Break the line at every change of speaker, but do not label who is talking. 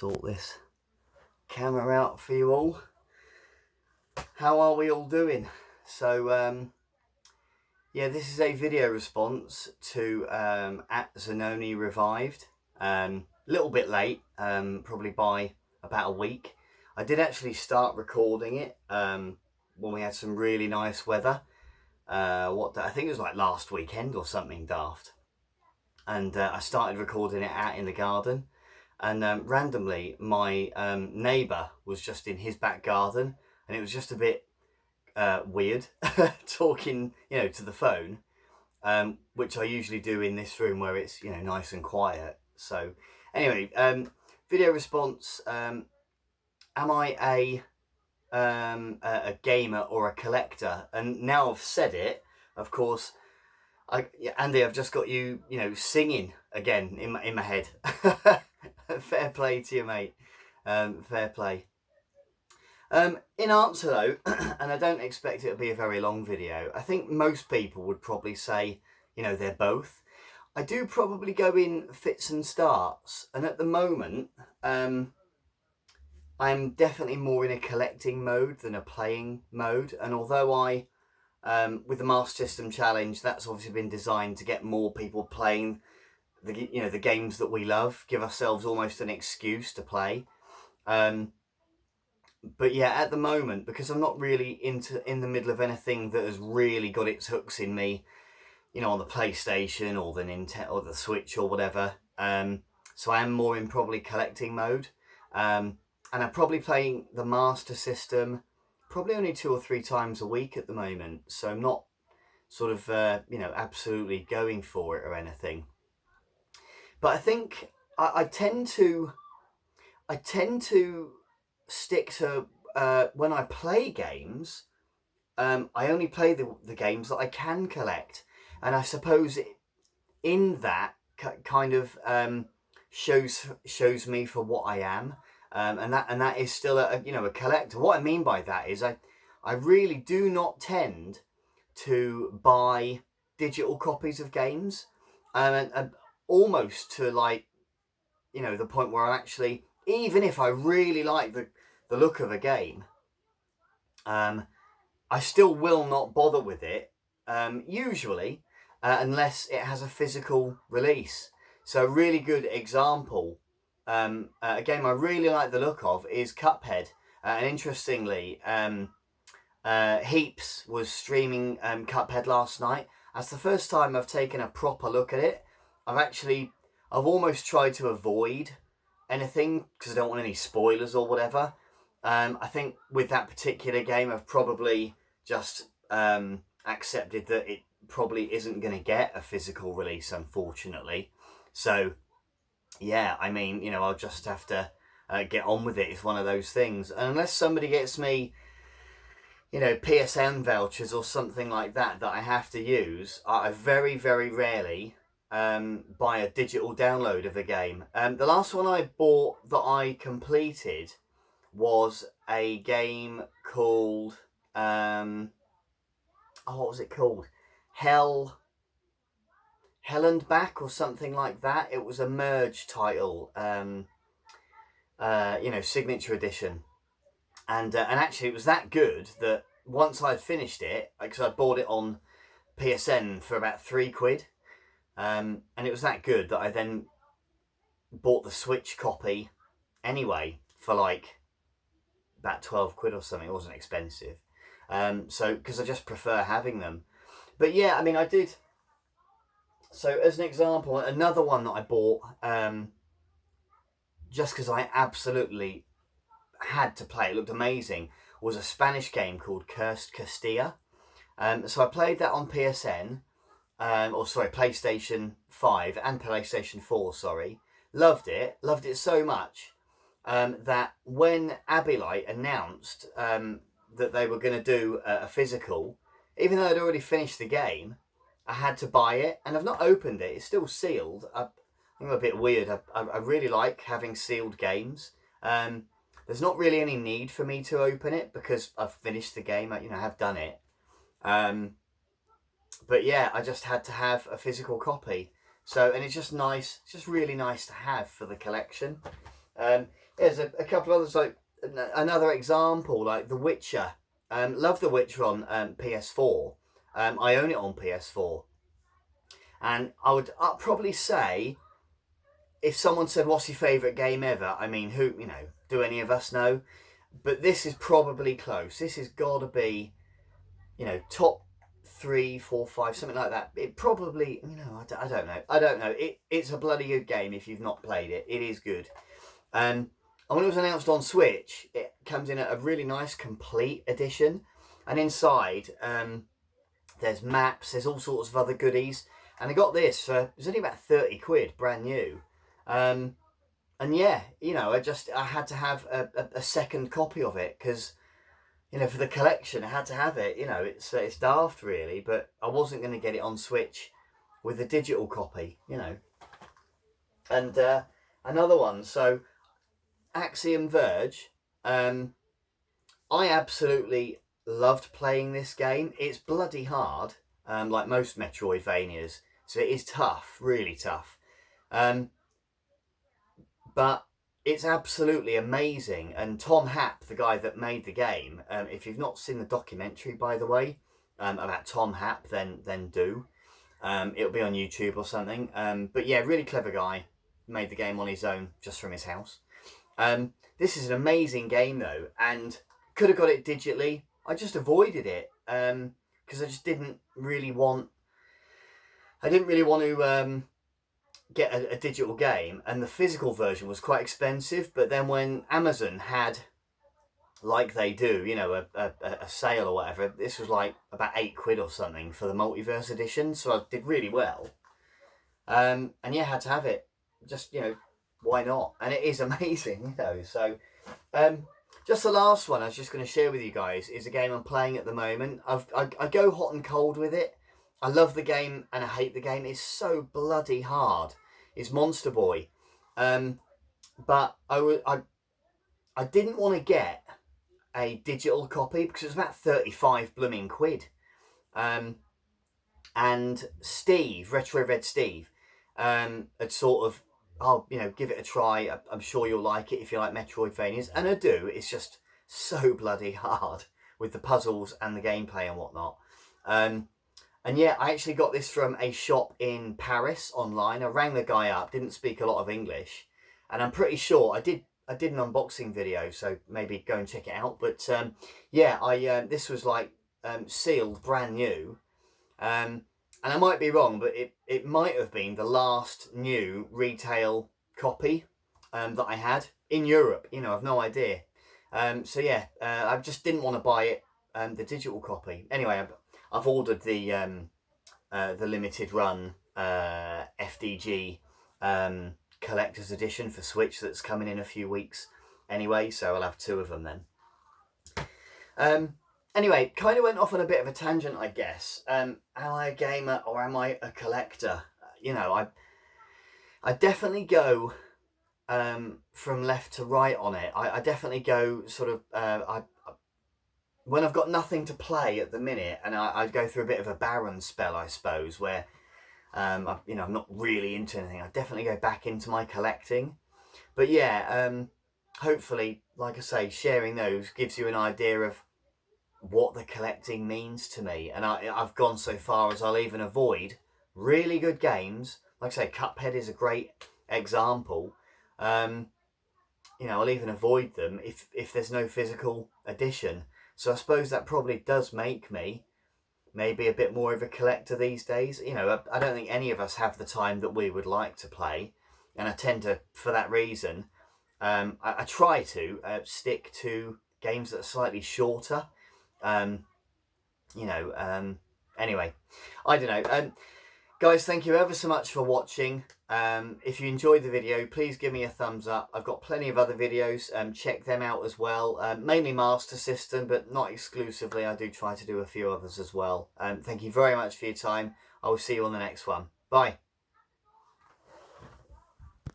sort this camera out for you all. How are we all doing? So yeah, this is a video response to at Zanoni Revived. Little bit late, probably by about a week. I did actually start recording it when we had some really nice weather. I think it was like last weekend or something daft. And I started recording it out in the garden. And randomly, my neighbour was just in his back garden, and it was just a bit weird talking, to the phone, which I usually do in this room where it's, nice and quiet. So anyway, video response. Am I a gamer or a collector? And now I've said it, of course. Andy, I've just got you, singing again in my head. Fair play to you, mate. Fair play. In answer though, and I don't expect it to be a very long video, I think most people would probably say, they're both. I do probably go in fits and starts, and at the moment, I'm definitely more in a collecting mode than a playing mode. And although I, with the Master System Challenge, that's obviously been designed to get more people playing the games that we love, give ourselves almost an excuse to play. But yeah, at the moment, because I'm not really in the middle of anything that has really got its hooks in me, on the PlayStation or the Nintendo or the Switch or whatever. So I am more in probably collecting mode. And I'm probably playing the Master System probably only 2 or 3 times a week at the moment. So I'm not sort of, absolutely going for it or anything. But I think I tend to stick to, when I play games, I only play the games that I can collect. And I suppose in that kind of shows me for what I am. And that is still a collector. What I mean by that is I really do not tend to buy digital copies of games, and almost to like, the point where I actually, even if I really like the look of a game, I still will not bother with it, usually, unless it has a physical release. So a really good example, a game I really like the look of is Cuphead. And interestingly, Heaps was streaming Cuphead last night. That's the first time I've taken a proper look at it. I've almost tried to avoid anything because I don't want any spoilers or whatever. I think with that particular game, I've probably just accepted that it probably isn't going to get a physical release, unfortunately. So, yeah, I mean, I'll just have to get on with it. It's one of those things. And unless somebody gets me, PSN vouchers or something like that I have to use, I very, very rarely buy a digital download of a game. The last one I bought that I completed was a game called, what was it called? Hell and Back or something like that. It was a merge title, signature edition. And actually it was that good that once I'd finished it, because I bought it on PSN for about £3, and it was that good that I then bought the Switch copy anyway for like about £12 or something. It wasn't expensive. So, because I just prefer having them. But yeah, I mean, I did. So as an example, another one that I bought, just because I absolutely had to play, it looked amazing, was a Spanish game called Cursed Castilla. So I played that on PSN, PlayStation 5 and PlayStation 4, Loved it so much that when Abilite announced that they were going to do a physical, even though I'd already finished the game, I had to buy it, and I've not opened it. It's still sealed. I think I'm a bit weird. I really like having sealed games. There's not really any need for me to open it because I've finished the game. I have done it. But yeah, I just had to have a physical copy. So, and it's just nice. It's just really nice to have for the collection. there's a couple others, like another example, like The Witcher. Love The Witcher on PS4. I own it on PS4. And I'd probably say, if someone said, what's your favourite game ever? I mean, who, do any of us know? But this is probably close. This has got to be, top 3, 4, 5, something like that. It probably, I don't know. I don't know. It's a bloody good game if you've not played it. It is good. And when it was announced on Switch, it comes in a really nice complete edition. And inside, there's maps, there's all sorts of other goodies. And I got this for, it was only about 30 quid, brand new. And yeah, I had to have a second copy of it because, for the collection, I had to have it. It's daft really, but I wasn't going to get it on Switch with a digital copy, And another one, so Axiom Verge, I absolutely loved playing this game. It's bloody hard, like most Metroidvanias, so it is tough, really tough. But it's absolutely amazing. And Tom Happ, the guy that made the game, if you've not seen the documentary, by the way, about Tom Happ, then do. It'll be on YouTube or something. But yeah, really clever guy. Made the game on his own, just from his house. This is an amazing game though, and could have got it digitally. I just avoided it because I just didn't really want. I didn't really want to get a digital game, and the physical version was quite expensive. But then when Amazon had, like they do, a sale or whatever, this was like about 8 quid or something for the multiverse edition. So I did really well. And yeah, had to have it. Just, why not? And it is amazing, So, just the last one I was just going to share with you guys is a game I'm playing at the moment. I go hot and cold with it. I love the game and I hate the game. It's so bloody hard. It's Monster Boy. But I didn't want to get a digital copy because it was about 35 blooming quid. And Steve, Retro Red Steve, had sort of, give it a try. I'm sure you'll like it if you like Metroidvanias. And I do. It's just so bloody hard with the puzzles and the gameplay and whatnot. And yeah, I actually got this from a shop in Paris online. I rang the guy up, didn't speak a lot of English. And I'm pretty sure I did an unboxing video, so maybe go and check it out. But yeah, this was like sealed, brand new. And I might be wrong, but it might have been the last new retail copy that I had in Europe. I've no idea. So yeah, I just didn't want to buy it, the digital copy. Anyway, I've ordered the limited run FDG collector's edition for Switch that's coming in a few weeks anyway, so I'll have 2 of them then. Anyway, kind of went off on a bit of a tangent, I guess. Am I a gamer or am I a collector? I definitely go from left to right on it. I definitely go sort of, when I've got nothing to play at the minute, and I go through a bit of a barren spell, I suppose, where I'm not really into anything, I definitely go back into my collecting. But yeah, hopefully, like I say, sharing those gives you an idea of what the collecting means to me. And I've gone so far as I'll even avoid really good games. Like I say, Cuphead is a great example. I'll even avoid them if there's no physical edition. So I suppose that probably does make me maybe a bit more of a collector these days. I don't think any of us have the time that we would like to play. And I tend to, for that reason, I try to stick to games that are slightly shorter. Anyway, I don't know. Guys, thank you ever so much for watching. If you enjoyed the video, please give me a thumbs up. I've got plenty of other videos, check them out as well. Mainly Master System, but not exclusively. I do try to do a few others as well. Thank you very much for your time. I will see you on the next one. Bye.